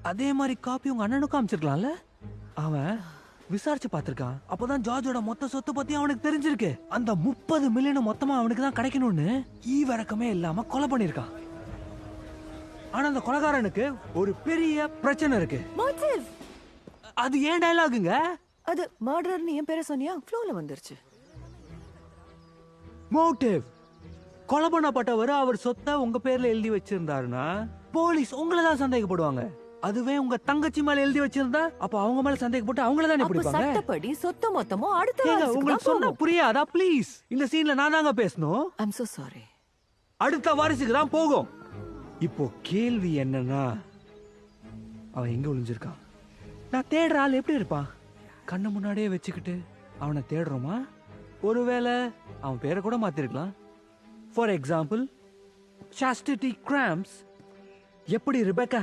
அதே மாதிரி காப்பி உங்க அண்ணனுக்கும் அமைச்சிருக்கலாம்ல. அவன் விசாரிச்சு பார்த்திருக்கான். அப்பதான் ஜார்ஜோட மொத்த சொத்து பத்தி அவனுக்கு தெரிஞ்சிருக்கு. அந்த 30 மில்லியன் மொத்தமா அவனுக்கு தான் கிடைக்கணும்னு ஈவரக்கமே இல்லாம கொலை பண்ணிருக்கான். ஆனா அந்த கொலைகாரனுக்கு ஒரு பெரிய பிரச்சனை இருக்கு. மோட்டிவ். அது ஏன் டயலாகுங்க? அது மர்டர்னு என் பேரை சொன்னியா, ஃப்ளோல வந்துருச்சு. மோட்டிவ். கொலை பண்ணப்பட்டவர் அவர் சொத்தை உங்க பேர்ல எழுதி வச்சிருந்தாருன்னா போலீஸ் உங்களை தான் சந்தேகப்படுவாங்க. அதுவே உங்க தங்கச்சி மேல எழுதி வச்சிருந்தா அப்ப அவங்க மேல சந்தேகப்பட்டு அவங்கள தானே அப்ப பிடிப்பாங்க. சட்டப்படி சொத்து மொத்தமும் அடுத்த ஏங்க, வாரிசுக்கு உங்களுக்கு தான் சொன்னா போகும். புரியாதா? ப்ளீஸ், இந்த சீன்ல நான் தாங்க பேசணும். I'm so sorry. அடுத்த வாரிசுக்கு தான் போகும். இப்போ கேள்வி என்னன்னா, அவன் எங்க ஒளிஞ்சிருக்கான்? நான் தேடுற ஆள் எப்படி இருப்பான்? கண்ணு முன்னாடியே வச்சுக்கிட்டு அவனை தேடுறோமா? ஒருவேளை அவன் பேரை கூட மாத்திருக்கலாம். ஃபார் எக்ஸாம்பிள், சாஸ்டிட்டி கிராம்ஸ். எப்படி ரிபெக்கா